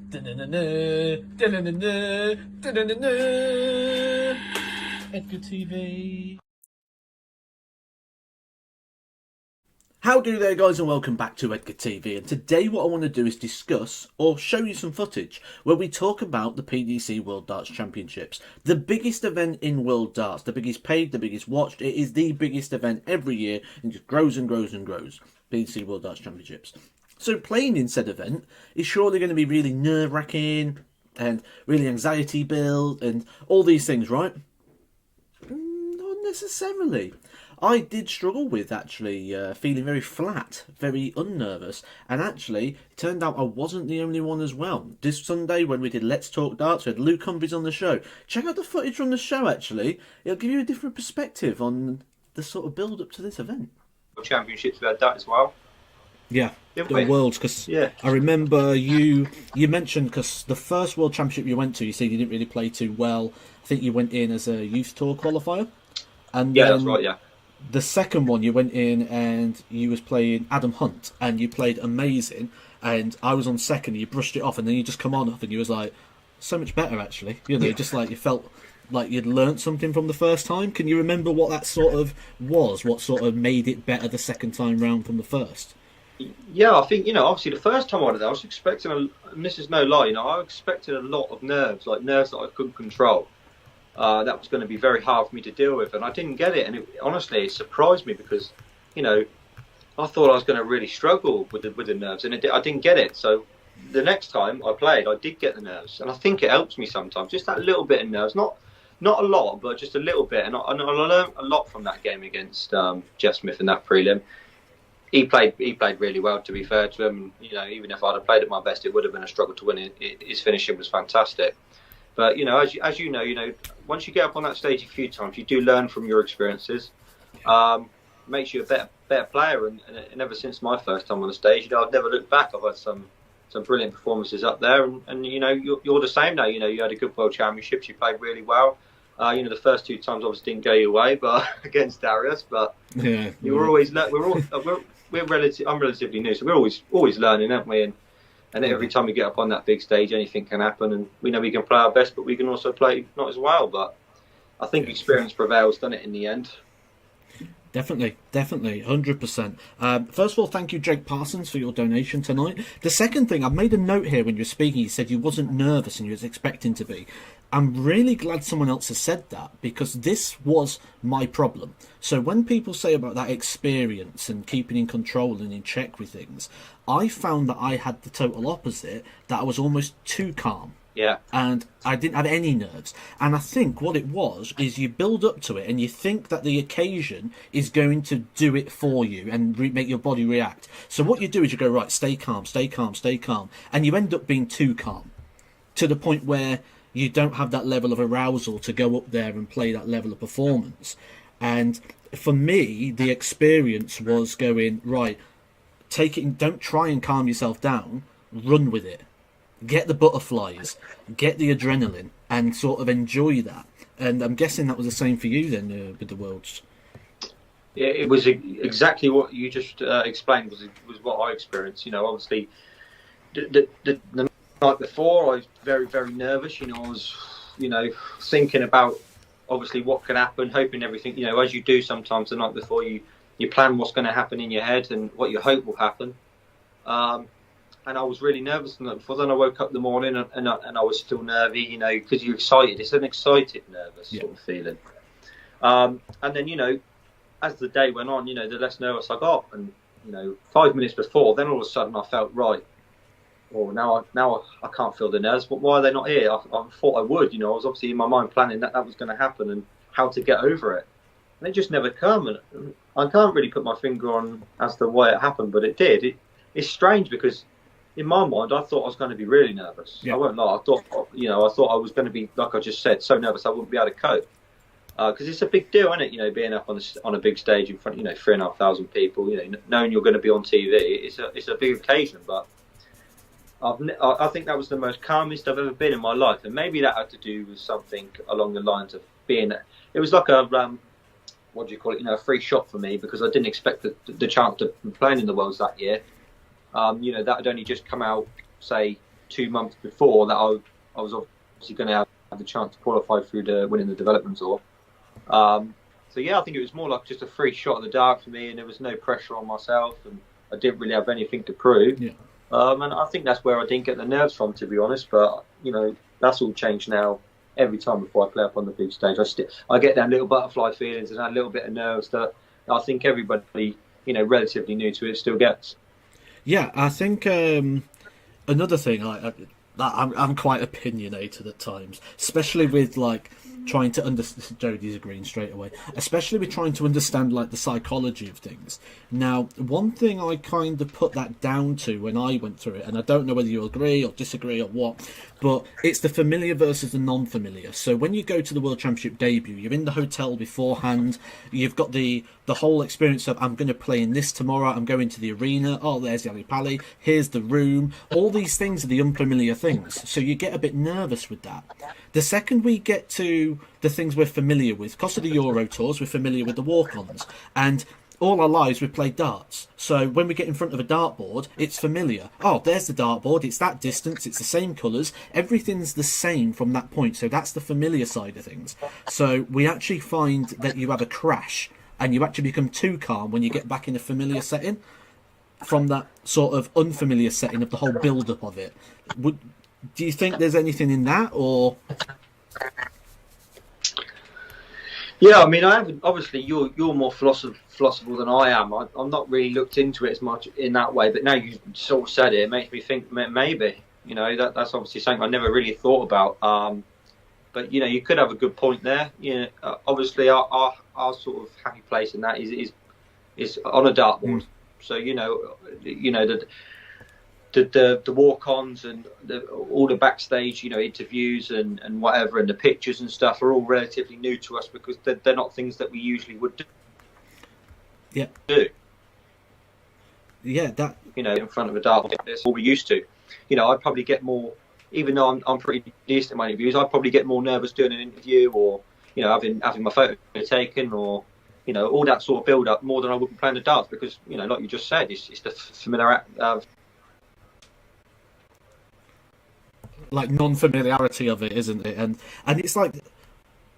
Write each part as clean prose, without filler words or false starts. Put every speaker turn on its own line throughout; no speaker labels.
Edgar TV. How do there, guys, and welcome back to Edgar TV. And today what I want to do is discuss or show you some footage where we talk about the PDC World Darts Championships, the biggest event in World Darts, the biggest paid, the biggest watched. It is the biggest event every year and just grows and grows and grows. PDC World Darts Championships. So playing in said event is surely going to be really nerve-wracking and really anxiety build and all these things, right? Not necessarily. I did struggle with actually feeling very flat, very unnervous, and actually it turned out I wasn't the only one as well. This Sunday when we did Let's Talk Darts, we had Luke Humphries on the show. Check out the footage from the show actually, it'll give you a different perspective on the sort of build up to this event.
Championships, we had that as well.
Yeah, the Worlds, because
yeah.
I remember you mentioned, because the first World Championship you went to, you said you didn't really play too well. I think you went in as a youth tour qualifier. And
yeah, that's right, yeah.
The second one, you went in and you was playing Adam Hunt, and you played amazing. And I was on second, and you brushed it off, and then you just come on off, and you was like, so much better actually. You know, just like you felt like you'd learnt something from the first time. Can you remember what that sort of was? What sort of made it better the second time round from the first?
Yeah, I think, obviously the first time I did that, I was expecting, and this is no lie, I expected a lot of nerves, like nerves that I couldn't control. That was going to be very hard for me to deal with, and I didn't get it. And honestly, it surprised me because, I thought I was going to really struggle with the nerves, and I didn't get it. So the next time I played, I did get the nerves, and I think it helps me sometimes. Just that little bit of nerves, not a lot, but just a little bit. And I learned a lot from that game against Jeff Smith in that prelim. He played really well, to be fair to him. Even if I'd have played at my best, it would have been a struggle to win. His finishing was fantastic. But as you know, once you get up on that stage a few times, you do learn from your experiences. Makes you a better player. And ever since my first time on the stage, I've never looked back. I've had some brilliant performances up there, and you're the same now. You had a good World Championships. You played really well. The first two times obviously didn't go your way, but against Darius. But
yeah,
you were always I'm relatively new, so we're always learning, aren't we? And every time we get up on that big stage, anything can happen, and we know we can play our best, but we can also play not as well. But I think experience prevails, doesn't it, in the end?
Definitely, 100%. First of all, thank you, Jake Parsons, for your donation tonight. The second thing, I've made a note here when you were speaking, you said you wasn't nervous and you was expecting to be. I'm really glad someone else has said that, because this was my problem. So when people say about that experience and keeping in control and in check with things, I found that I had the total opposite, that I was almost too calm.
Yeah.
And I didn't have any nerves. And I think what it was is you build up to it and you think that the occasion is going to do it for you and make your body react. So what you do is you go, right, stay calm, stay calm, stay calm. And you end up being too calm to the point where you don't have that level of arousal to go up there and play that level of performance. And for me, the experience was going, right, take it, don't try and calm yourself down, run with it. Get the butterflies, get the adrenaline, and sort of enjoy that. And I'm guessing that was the same for you then with the Worlds.
Yeah, it was exactly what you just explained. Was what I experienced. Obviously, the night before, I was very, very nervous. I was, thinking about obviously what could happen, hoping everything. As you do sometimes the night before, you plan what's going to happen in your head and what you hope will happen. And I was really nervous the night before. Then I woke up in the morning and I was still nervy, because you're excited. It's an excited, nervous sort of feeling. And then, as the day went on, the less nervous I got. And, 5 minutes before, then all of a sudden I felt, right, well, now I can't feel the nerves. But why are they not here? I thought I would. I was obviously in my mind planning that was going to happen and how to get over it. And it just never come. And I can't really put my finger on as to why it happened, but it did. It's strange because in my mind, I thought I was going to be really nervous. Yeah. I won't lie. I thought I was going to be, like I just said, so nervous I wouldn't be able to cope. Because it's a big deal, isn't it? Being up on a big stage in front, 3,500 people. Knowing you're going to be on TV, it's a big occasion. But I think that was the most calmest I've ever been in my life, and maybe that had to do with something along the lines of being. It was like a what do you call it? A free shot for me, because I didn't expect the chance to be playing in the Worlds that year. That had only just come out, say, 2 months before that I was obviously going to have the chance to qualify through winning the development tour. So yeah, I think it was more like just a free shot in the dark for me, and there was no pressure on myself, and I didn't really have anything to prove.
Yeah.
And I think that's where I didn't get the nerves from, to be honest. But that's all changed now. Every time before I play up on the big stage, I get that little butterfly feelings and that little bit of nerves that I think everybody, relatively new to it, still gets.
Yeah, I think another thing, I'm quite opinionated at times, especially with like trying to understand. Jodie's agreeing straight away, especially with trying to understand like the psychology of things. Now, one thing I kind of put that down to when I went through it, and I don't know whether you agree or disagree or what, but it's the familiar versus the non-familiar. So when you go to the World Championship debut, you're in the hotel beforehand, you've got the whole experience of, I'm going to play in this tomorrow, I'm going to the arena, oh, there's Yali Pali, here's the room. All these things are the unfamiliar things, so you get a bit nervous with that. The second we get to the things we're familiar with, because of the Euro Tours, we're familiar with the walk-ons, and all our lives we've played darts. So when we get in front of a dartboard, it's familiar. Oh, there's the dartboard, it's that distance, it's the same colours, everything's the same from that point, so that's the familiar side of things. So we actually find that you have a crash, and you actually become too calm when you get back in a familiar setting from that sort of unfamiliar setting of the whole build-up of it. Do you think there's anything in that, or?
Yeah, I mean, I haven't. Obviously, you're more philosophical than I am. I'm not really looked into it as much in that way. But now you sort of said it, it makes me think maybe. That's obviously something I never really thought about. But you could have a good point there. Obviously, our sort of happy place in that is on a dartboard. So the walk-ons and all the backstage, interviews and whatever, and the pictures and stuff are all relatively new to us because they're not things that we usually would do.
Yeah. Yeah, that
in front of a dartboard, that's all we used to. I'd probably get more, even though I'm pretty decent at my interviews, I'd probably get more nervous doing an interview or having my photo taken or all that sort of build up more than I would be playing the darts because like you just said, it's the familiar
like non-familiarity of it, isn't it? And it's like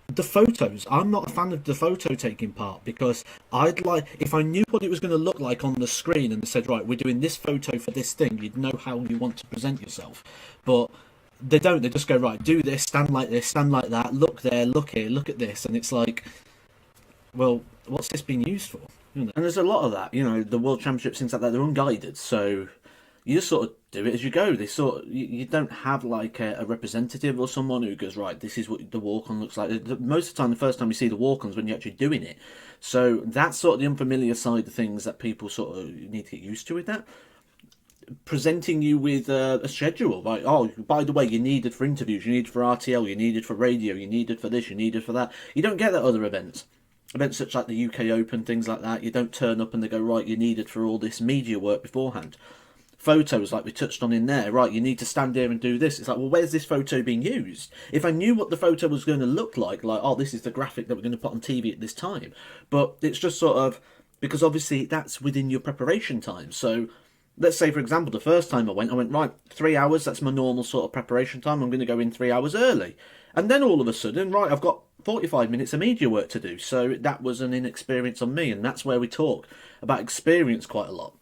the photos. I'm not a fan of the photo taking part because I'd like, if I knew what it was going to look like on the screen and they said, right, we're doing this photo for this thing, you'd know how you want to present yourself. But they don't. They just go, right, do this, stand like this, stand like that, look there, look here, look at this, and it's like, well, what's this being used for? And there's a lot of that. The World Championships, things like that, they're unguided, so you just sort of do it as you go. You don't have like a representative or someone who goes, right, this is what the walk-on looks like. Most of the time, the first time you see the walk-ons when you're actually doing it. So that's sort of the unfamiliar side of things that people sort of need to get used to with that. Presenting you with a schedule, like, oh, by the way, you needed for interviews, you needed for RTL, you needed for radio, you needed for this, you needed for that. You don't get that other events. Events such like the UK Open, things like that. You don't turn up and they go, right, you needed for all this media work beforehand. Photos, like we touched on in there, right, you need to stand here and do this. It's like, well, where's this photo being used? If I knew what the photo was going to look like, oh, this is the graphic that we're going to put on TV at this time. But it's just sort of, because obviously that's within your preparation time. So let's say, for example, the first time I went, right, 3 hours, that's my normal sort of preparation time. I'm going to go in 3 hours early. And then all of a sudden, right, I've got 45 minutes of media work to do. So that was an inexperience on me. And that's where we talk about experience quite a lot.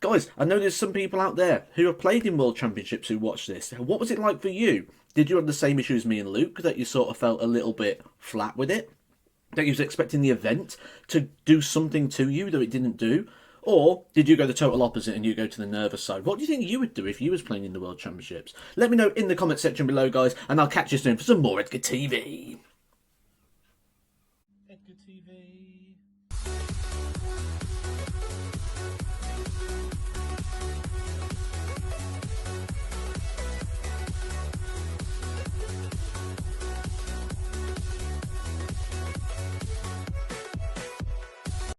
Guys, I know there's some people out there who have played in World Championships who watch this. What was it like for you? Did you have the same issue as me and Luke, that you sort of felt a little bit flat with it? That you was expecting the event to do something to you that it didn't do? Or did you go the total opposite and you go to the nervous side? What do you think you would do if you was playing in the World Championships? Let me know in the comment section below, guys, and I'll catch you soon for some more Edgar TV.